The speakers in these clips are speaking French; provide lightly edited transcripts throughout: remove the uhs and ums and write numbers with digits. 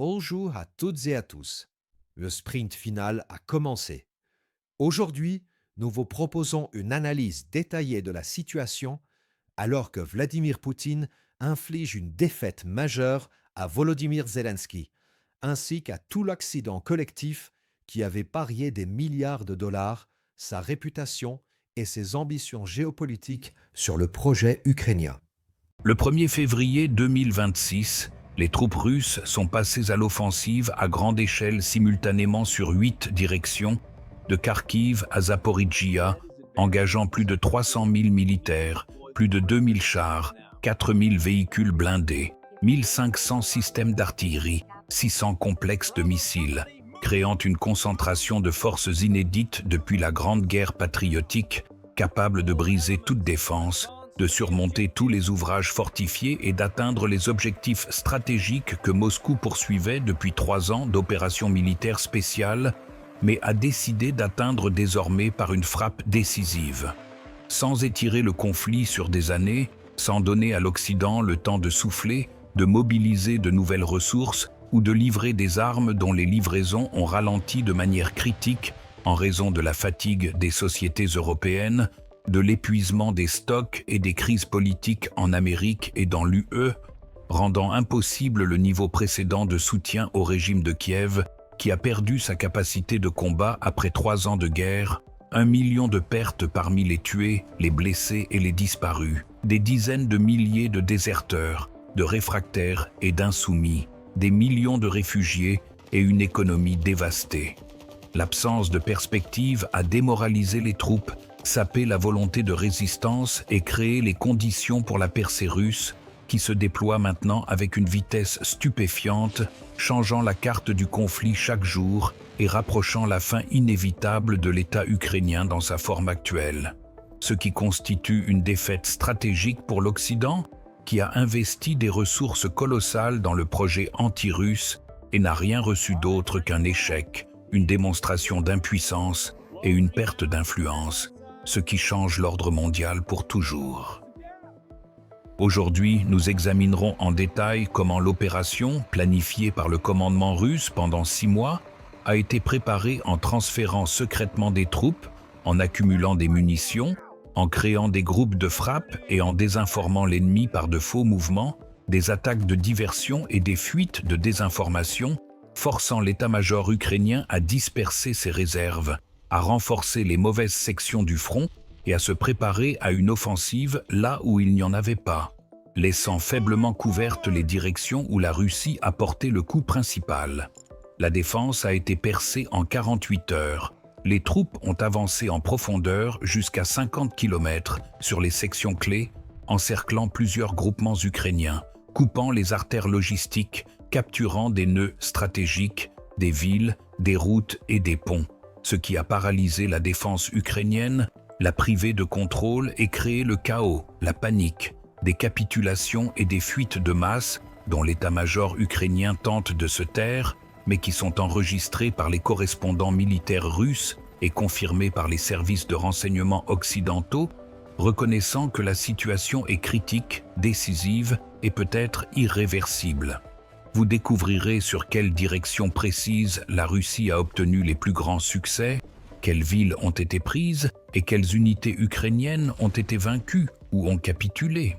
Bonjour à toutes et à tous. Le sprint final a commencé. Aujourd'hui, nous vous proposons une analyse détaillée de la situation alors que Vladimir Poutine inflige une défaite majeure à Volodymyr Zelensky, ainsi qu'à tout l'Occident collectif qui avait parié des milliards de dollars, sa réputation et ses ambitions géopolitiques sur le projet ukrainien. Le 1er février 2026, les troupes russes sont passées à l'offensive à grande échelle simultanément sur 8 directions, de Kharkiv à Zaporijjia, engageant plus de 300 000 militaires, plus de 2000 chars, 4000 véhicules blindés, 1500 systèmes d'artillerie, 600 complexes de missiles, créant une concentration de forces inédites depuis la Grande Guerre patriotique, capable de briser toute défense, de surmonter tous les ouvrages fortifiés et d'atteindre les objectifs stratégiques que Moscou poursuivait depuis 3 ans d'opérations militaires spéciales, mais a décidé d'atteindre désormais par une frappe décisive. Sans étirer le conflit sur des années, sans donner à l'Occident le temps de souffler, de mobiliser de nouvelles ressources ou de livrer des armes dont les livraisons ont ralenti de manière critique en raison de la fatigue des sociétés européennes, de l'épuisement des stocks et des crises politiques en Amérique et dans l'UE, rendant impossible le niveau précédent de soutien au régime de Kiev, qui a perdu sa capacité de combat après 3 ans de guerre, 1 million de pertes parmi les tués, les blessés et les disparus, des dizaines de milliers de déserteurs, de réfractaires et d'insoumis, des millions de réfugiés et une économie dévastée. L'absence de perspective a démoralisé les troupes, sapé la volonté de résistance et créé les conditions pour la percée russe, qui se déploie maintenant avec une vitesse stupéfiante, changeant la carte du conflit chaque jour et rapprochant la fin inévitable de l'État ukrainien dans sa forme actuelle. Ce qui constitue une défaite stratégique pour l'Occident, qui a investi des ressources colossales dans le projet anti-russe et n'a rien reçu d'autre qu'un échec, une démonstration d'impuissance et une perte d'influence, ce qui change l'ordre mondial pour toujours. Aujourd'hui, nous examinerons en détail comment l'opération, planifiée par le commandement russe pendant 6 mois, a été préparée en transférant secrètement des troupes, en accumulant des munitions, en créant des groupes de frappe et en désinformant l'ennemi par de faux mouvements, des attaques de diversion et des fuites de désinformation, forçant l'état-major ukrainien à disperser ses réserves, à renforcer les mauvaises sections du front et à se préparer à une offensive là où il n'y en avait pas, laissant faiblement couvertes les directions où la Russie a porté le coup principal. La défense a été percée en 48 heures. Les troupes ont avancé en profondeur jusqu'à 50 km sur les sections clés, encerclant plusieurs groupements ukrainiens, coupant les artères logistiques, capturant des nœuds stratégiques, des villes, des routes et des ponts, ce qui a paralysé la défense ukrainienne, l'a privée de contrôle et créé le chaos, la panique, des capitulations et des fuites de masse dont l'état-major ukrainien tente de se taire, mais qui sont enregistrées par les correspondants militaires russes et confirmées par les services de renseignement occidentaux, reconnaissant que la situation est critique, décisive et peut-être irréversible. Vous découvrirez sur quelle direction précise la Russie a obtenu les plus grands succès, quelles villes ont été prises et quelles unités ukrainiennes ont été vaincues ou ont capitulé.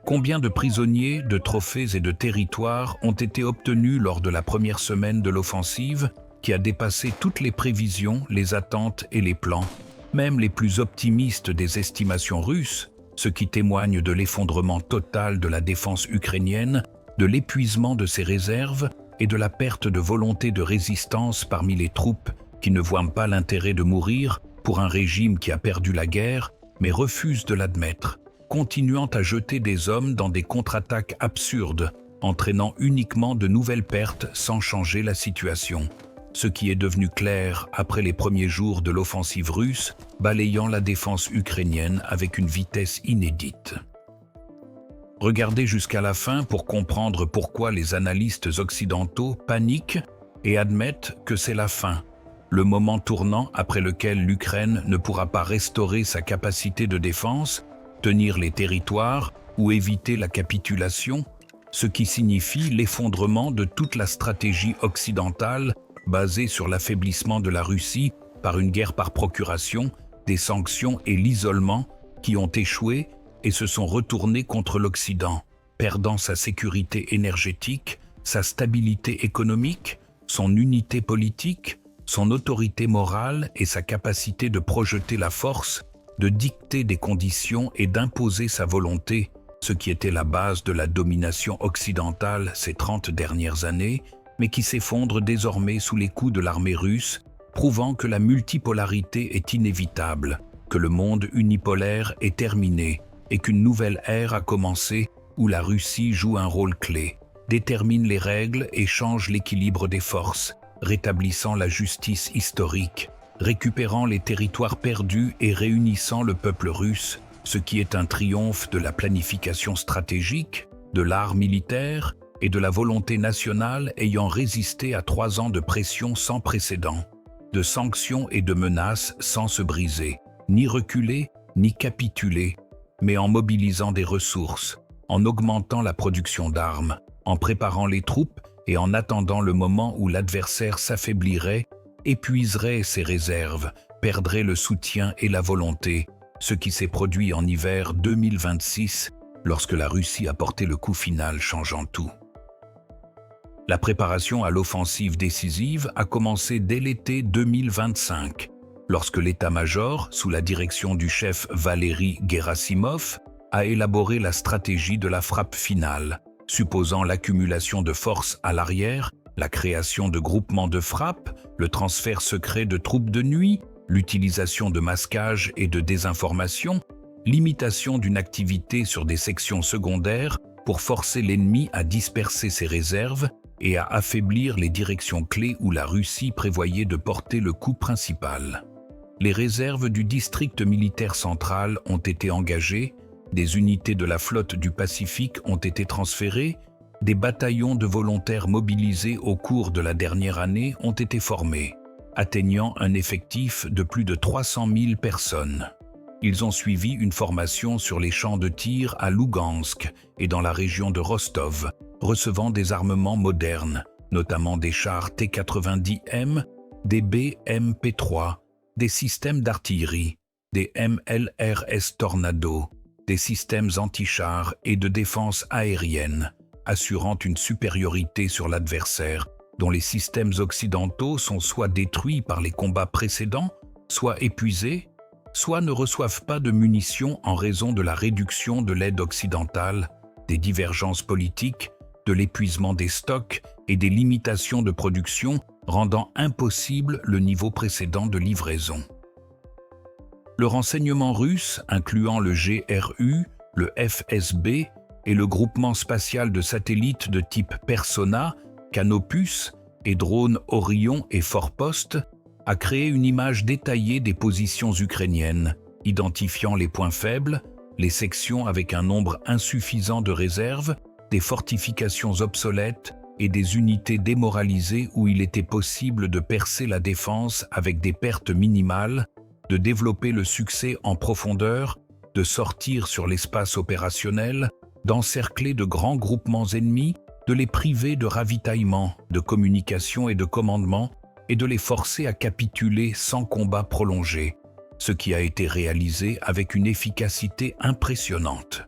Combien de prisonniers, de trophées et de territoires ont été obtenus lors de la première semaine de l'offensive, qui a dépassé toutes les prévisions, les attentes et les plans, même les plus optimistes des estimations russes, ce qui témoigne de l'effondrement total de la défense ukrainienne, de l'épuisement de ses réserves et de la perte de volonté de résistance parmi les troupes qui ne voient pas l'intérêt de mourir pour un régime qui a perdu la guerre, mais refuse de l'admettre, continuant à jeter des hommes dans des contre-attaques absurdes, entraînant uniquement de nouvelles pertes sans changer la situation. Ce qui est devenu clair après les premiers jours de l'offensive russe, balayant la défense ukrainienne avec une vitesse inédite. Regardez jusqu'à la fin pour comprendre pourquoi les analystes occidentaux paniquent et admettent que c'est la fin, le moment tournant après lequel l'Ukraine ne pourra pas restaurer sa capacité de défense, tenir les territoires ou éviter la capitulation, ce qui signifie l'effondrement de toute la stratégie occidentale basée sur l'affaiblissement de la Russie par une guerre par procuration, des sanctions et l'isolement qui ont échoué et se sont retournés contre l'Occident, perdant sa sécurité énergétique, sa stabilité économique, son unité politique, son autorité morale et sa capacité de projeter la force, de dicter des conditions et d'imposer sa volonté, ce qui était la base de la domination occidentale ces 30 dernières années, mais qui s'effondre désormais sous les coups de l'armée russe, prouvant que la multipolarité est inévitable, que le monde unipolaire est terminé et qu'une nouvelle ère a commencé où la Russie joue un rôle clé, détermine les règles et change l'équilibre des forces, rétablissant la justice historique, récupérant les territoires perdus et réunissant le peuple russe, ce qui est un triomphe de la planification stratégique, de l'art militaire et de la volonté nationale ayant résisté à 3 ans de pression sans précédent, de sanctions et de menaces sans se briser, ni reculer, ni capituler, mais en mobilisant des ressources, en augmentant la production d'armes, en préparant les troupes et en attendant le moment où l'adversaire s'affaiblirait, épuiserait ses réserves, perdrait le soutien et la volonté, ce qui s'est produit en hiver 2026, lorsque la Russie a porté le coup final changeant tout. La préparation à l'offensive décisive a commencé dès l'été 2025, lorsque l'état-major, sous la direction du chef Valery Gerasimov, a élaboré la stratégie de la frappe finale, supposant l'accumulation de forces à l'arrière, la création de groupements de frappe, le transfert secret de troupes de nuit, l'utilisation de masquage et de désinformation, l'imitation d'une activité sur des sections secondaires pour forcer l'ennemi à disperser ses réserves et à affaiblir les directions clés où la Russie prévoyait de porter le coup principal. Les réserves du district militaire central ont été engagées, des unités de la flotte du Pacifique ont été transférées, des bataillons de volontaires mobilisés au cours de la dernière année ont été formés, atteignant un effectif de plus de 300 000 personnes. Ils ont suivi une formation sur les champs de tir à Lougansk et dans la région de Rostov, recevant des armements modernes, notamment des chars T-90M, des BMP-3, des systèmes d'artillerie, des MLRS Tornado, des systèmes anti-chars et de défense aérienne, assurant une supériorité sur l'adversaire, dont les systèmes occidentaux sont soit détruits par les combats précédents, soit épuisés, soit ne reçoivent pas de munitions en raison de la réduction de l'aide occidentale, des divergences politiques, de l'épuisement des stocks et des limitations de production rendant impossible le niveau précédent de livraison. Le renseignement russe, incluant le GRU, le FSB et le groupement spatial de satellites de type Persona, Canopus et drones Orion et Forpost, a créé une image détaillée des positions ukrainiennes, identifiant les points faibles, les sections avec un nombre insuffisant de réserves, des fortifications obsolètes et des unités démoralisées où il était possible de percer la défense avec des pertes minimales, de développer le succès en profondeur, de sortir sur l'espace opérationnel, d'encercler de grands groupements ennemis, de les priver de ravitaillement, de communication et de commandement, et de les forcer à capituler sans combat prolongé, ce qui a été réalisé avec une efficacité impressionnante.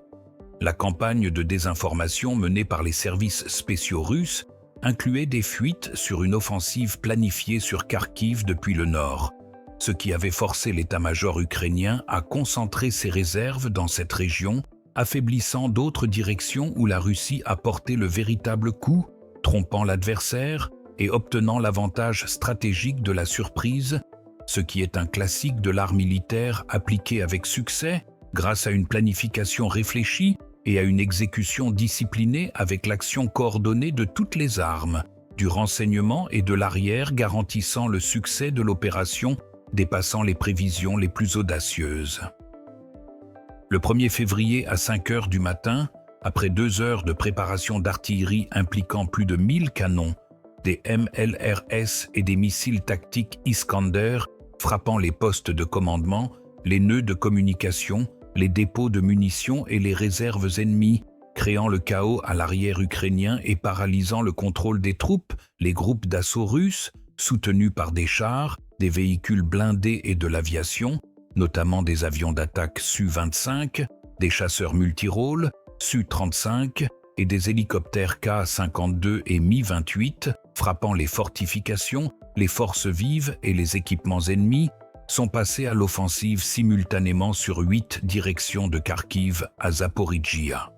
La campagne de désinformation menée par les services spéciaux russes incluait des fuites sur une offensive planifiée sur Kharkiv depuis le nord, ce qui avait forcé l'état-major ukrainien à concentrer ses réserves dans cette région, affaiblissant d'autres directions où la Russie a porté le véritable coup, trompant l'adversaire et obtenant l'avantage stratégique de la surprise, ce qui est un classique de l'art militaire appliqué avec succès grâce à une planification réfléchie et à une exécution disciplinée avec l'action coordonnée de toutes les armes, du renseignement et de l'arrière garantissant le succès de l'opération dépassant les prévisions les plus audacieuses. Le 1er février à 5 heures du matin, après 2 heures de préparation d'artillerie impliquant plus de 1000 canons, des MLRS et des missiles tactiques Iskander frappant les postes de commandement, les nœuds de communication, les dépôts de munitions et les réserves ennemies, créant le chaos à l'arrière ukrainien et paralysant le contrôle des troupes. Les groupes d'assaut russes, soutenus par des chars, des véhicules blindés et de l'aviation, notamment des avions d'attaque Su-25, des chasseurs multirôles, Su-35 et des hélicoptères Ka-52 et Mi-28, frappant les fortifications, les forces vives et les équipements ennemis, sont passés à l'offensive simultanément sur 8 directions de Kharkiv à Zaporijjia,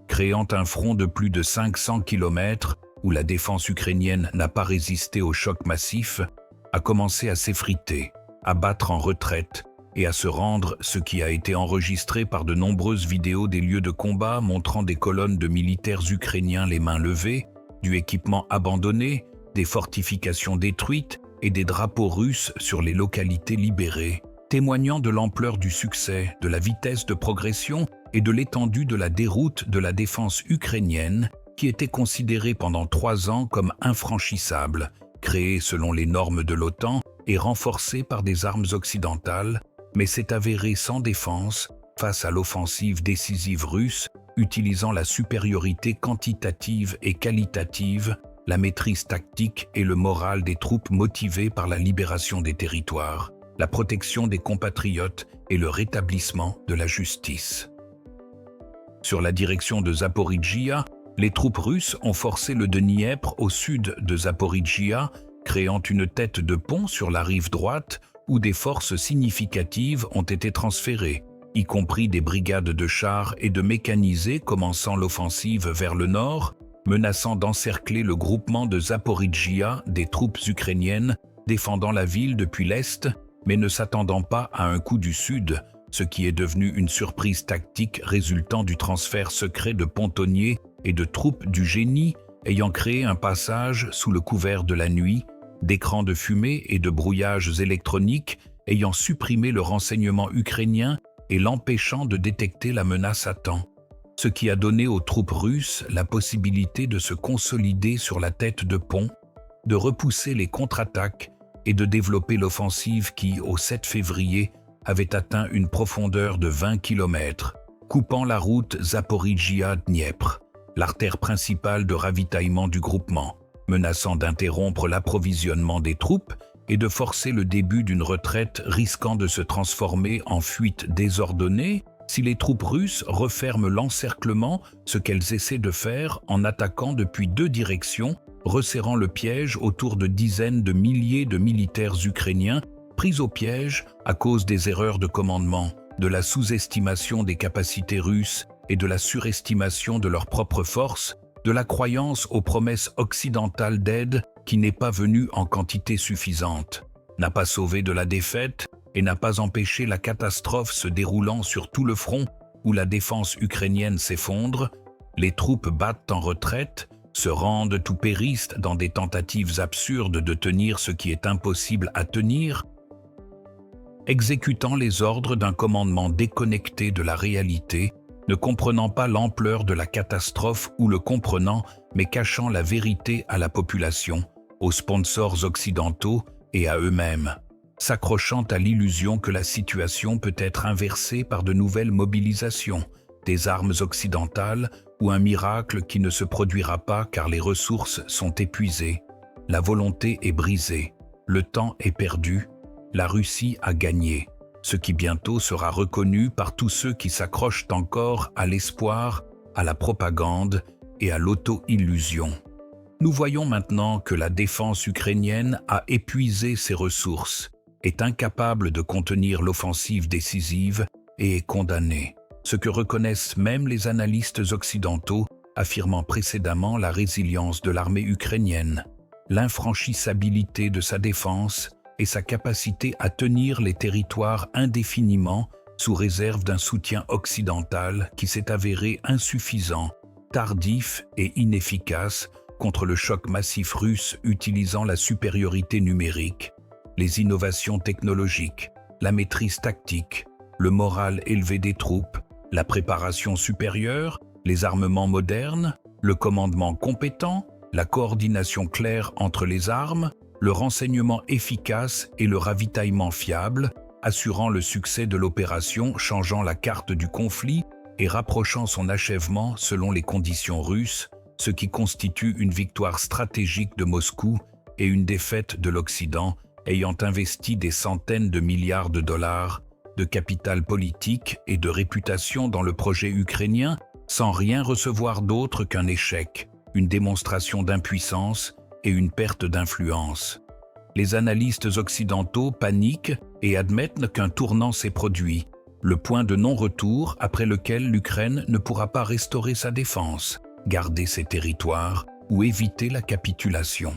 créant un front de plus de 500 km où la défense ukrainienne n'a pas résisté au choc massif, a commencé à s'effriter, à battre en retraite et à se rendre, ce qui a été enregistré par de nombreuses vidéos des lieux de combat montrant des colonnes de militaires ukrainiens les mains levées, du équipement abandonné, des fortifications détruites et des drapeaux russes sur les localités libérées, témoignant de l'ampleur du succès, de la vitesse de progression et de l'étendue de la déroute de la défense ukrainienne qui était considérée pendant 3 ans comme infranchissable, créée selon les normes de l'OTAN et renforcée par des armes occidentales, mais s'est avérée sans défense face à l'offensive décisive russe, utilisant la supériorité quantitative et qualitative, la maîtrise tactique et le moral des troupes motivées par la libération des territoires, la protection des compatriotes et le rétablissement de la justice. Sur la direction de Zaporijjia, les troupes russes ont forcé le Dniepr au sud de Zaporijjia, créant une tête de pont sur la rive droite où des forces significatives ont été transférées, y compris des brigades de chars et de mécanisés commençant l'offensive vers le nord, menaçant d'encercler le groupement de Zaporijjia des troupes ukrainiennes défendant la ville depuis l'est, mais ne s'attendant pas à un coup du sud, ce qui est devenu une surprise tactique résultant du transfert secret de pontonniers et de troupes du génie ayant créé un passage sous le couvert de la nuit, d'écrans de fumée et de brouillages électroniques ayant supprimé le renseignement ukrainien et l'empêchant de détecter la menace à temps, ce qui a donné aux troupes russes la possibilité de se consolider sur la tête de pont, de repousser les contre-attaques et de développer l'offensive qui, au 7 février, avait atteint une profondeur de 20 km, coupant la route Zaporijjia-Dniepr, l'artère principale de ravitaillement du groupement, menaçant d'interrompre l'approvisionnement des troupes et de forcer le début d'une retraite risquant de se transformer en fuite désordonnée si les troupes russes referment l'encerclement, ce qu'elles essaient de faire en attaquant depuis 2 directions, resserrant le piège autour de dizaines de milliers de militaires ukrainiens pris au piège à cause des erreurs de commandement, de la sous-estimation des capacités russes et de la surestimation de leurs propres forces, de la croyance aux promesses occidentales d'aide qui n'est pas venue en quantité suffisante, n'a pas sauvé de la défaite et n'a pas empêché la catastrophe se déroulant sur tout le front où la défense ukrainienne s'effondre, les troupes battent en retraite, se rendent ou périssent dans des tentatives absurdes de tenir ce qui est impossible à tenir, exécutant les ordres d'un commandement déconnecté de la réalité, ne comprenant pas l'ampleur de la catastrophe ou le comprenant, mais cachant la vérité à la population, aux sponsors occidentaux et à eux-mêmes, s'accrochant à l'illusion que la situation peut être inversée par de nouvelles mobilisations, des armes occidentales ou un miracle qui ne se produira pas car les ressources sont épuisées, la volonté est brisée, le temps est perdu, la Russie a gagné, ce qui bientôt sera reconnu par tous ceux qui s'accrochent encore à l'espoir, à la propagande et à l'auto-illusion. Nous voyons maintenant que la défense ukrainienne a épuisé ses ressources, est incapable de contenir l'offensive décisive et est condamnée, ce que reconnaissent même les analystes occidentaux, affirmant précédemment la résilience de l'armée ukrainienne, l'infranchissabilité de sa défense et sa capacité à tenir les territoires indéfiniment sous réserve d'un soutien occidental qui s'est avéré insuffisant, tardif et inefficace contre le choc massif russe utilisant la supériorité numérique, les innovations technologiques, la maîtrise tactique, le moral élevé des troupes, la préparation supérieure, les armements modernes, le commandement compétent, la coordination claire entre les armes, le renseignement efficace et le ravitaillement fiable, assurant le succès de l'opération, changeant la carte du conflit et rapprochant son achèvement selon les conditions russes, ce qui constitue une victoire stratégique de Moscou et une défaite de l'Occident ayant investi des centaines de milliards de dollars de capital politique et de réputation dans le projet ukrainien sans rien recevoir d'autre qu'un échec, une démonstration d'impuissance et une perte d'influence. Les analystes occidentaux paniquent et admettent qu'un tournant s'est produit, le point de non-retour après lequel l'Ukraine ne pourra pas restaurer sa défense, garder ses territoires ou éviter la capitulation.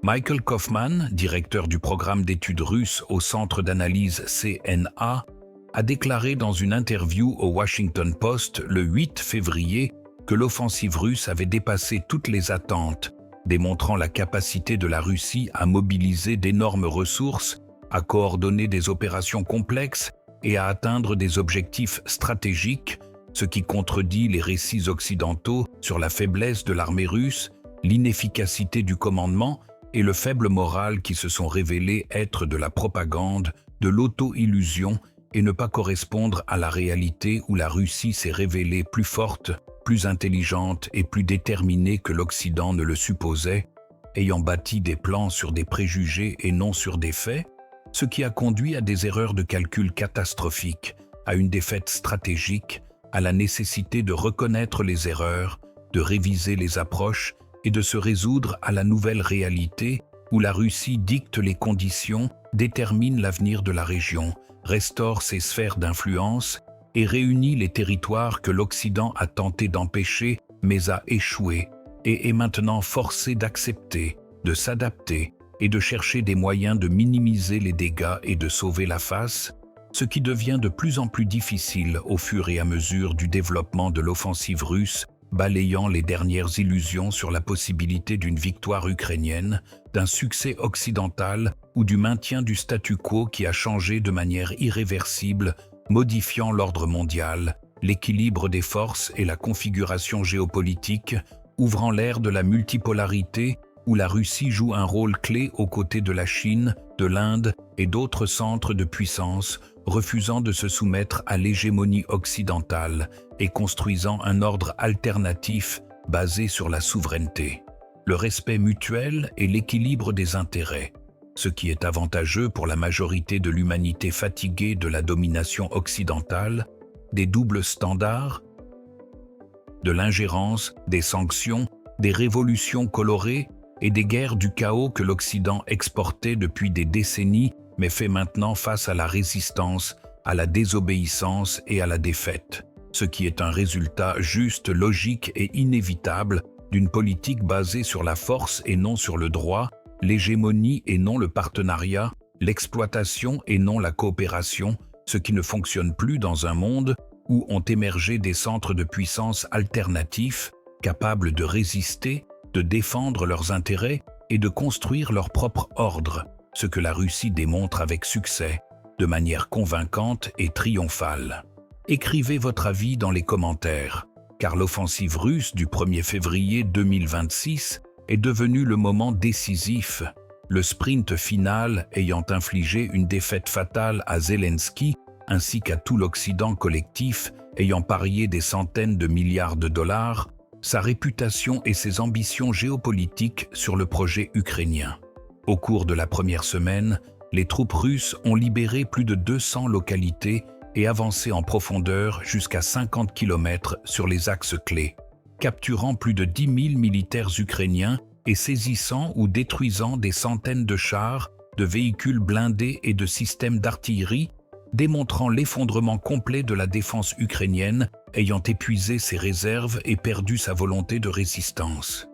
Michael Kaufman, directeur du programme d'études russes au centre d'analyse CNA, a déclaré dans une interview au Washington Post le 8 février que l'offensive russe avait dépassé toutes les attentes, démontrant la capacité de la Russie à mobiliser d'énormes ressources, à coordonner des opérations complexes et à atteindre des objectifs stratégiques, ce qui contredit les récits occidentaux sur la faiblesse de l'armée russe, l'inefficacité du commandement et le faible moral qui se sont révélés être de la propagande, de l'auto-illusion et ne pas correspondre à la réalité où la Russie s'est révélée plus forte, plus intelligente et plus déterminée que l'Occident ne le supposait, ayant bâti des plans sur des préjugés et non sur des faits, ce qui a conduit à des erreurs de calcul catastrophiques, à une défaite stratégique, à la nécessité de reconnaître les erreurs, de réviser les approches et de se résoudre à la nouvelle réalité où la Russie dicte les conditions, détermine l'avenir de la région, restaure ses sphères d'influence et réunit les territoires que l'Occident a tenté d'empêcher mais a échoué et est maintenant forcé d'accepter, de s'adapter et de chercher des moyens de minimiser les dégâts et de sauver la face, ce qui devient de plus en plus difficile au fur et à mesure du développement de l'offensive russe, balayant les dernières illusions sur la possibilité d'une victoire ukrainienne, d'un succès occidental ou du maintien du statu quo qui a changé de manière irréversible, modifiant l'ordre mondial, l'équilibre des forces et la configuration géopolitique, ouvrant l'ère de la multipolarité où la Russie joue un rôle clé aux côtés de la Chine, de l'Inde et d'autres centres de puissance, refusant de se soumettre à l'hégémonie occidentale et construisant un ordre alternatif basé sur la souveraineté, le respect mutuel et l'équilibre des intérêts, ce qui est avantageux pour la majorité de l'humanité fatiguée de la domination occidentale, des doubles standards, de l'ingérence, des sanctions, des révolutions colorées et des guerres du chaos que l'Occident exportait depuis des décennies mais fait maintenant face à la résistance, à la désobéissance et à la défaite, ce qui est un résultat juste, logique et inévitable d'une politique basée sur la force et non sur le droit, l'hégémonie et non le partenariat, l'exploitation et non la coopération, ce qui ne fonctionne plus dans un monde où ont émergé des centres de puissance alternatifs, capables de résister, de défendre leurs intérêts et de construire leur propre ordre, ce que la Russie démontre avec succès, de manière convaincante et triomphale. Écrivez votre avis dans les commentaires, car l'offensive russe du 1er février 2026 est devenue le moment décisif, le sprint final ayant infligé une défaite fatale à Zelensky ainsi qu'à tout l'Occident collectif ayant parié des centaines de milliards de dollars, sa réputation et ses ambitions géopolitiques sur le projet ukrainien. Au cours de la première semaine, les troupes russes ont libéré plus de 200 localités et avancé en profondeur jusqu'à 50 km sur les axes clés, capturant plus de 10 000 militaires ukrainiens et saisissant ou détruisant des centaines de chars, de véhicules blindés et de systèmes d'artillerie, démontrant l'effondrement complet de la défense ukrainienne ayant épuisé ses réserves et perdu sa volonté de résistance.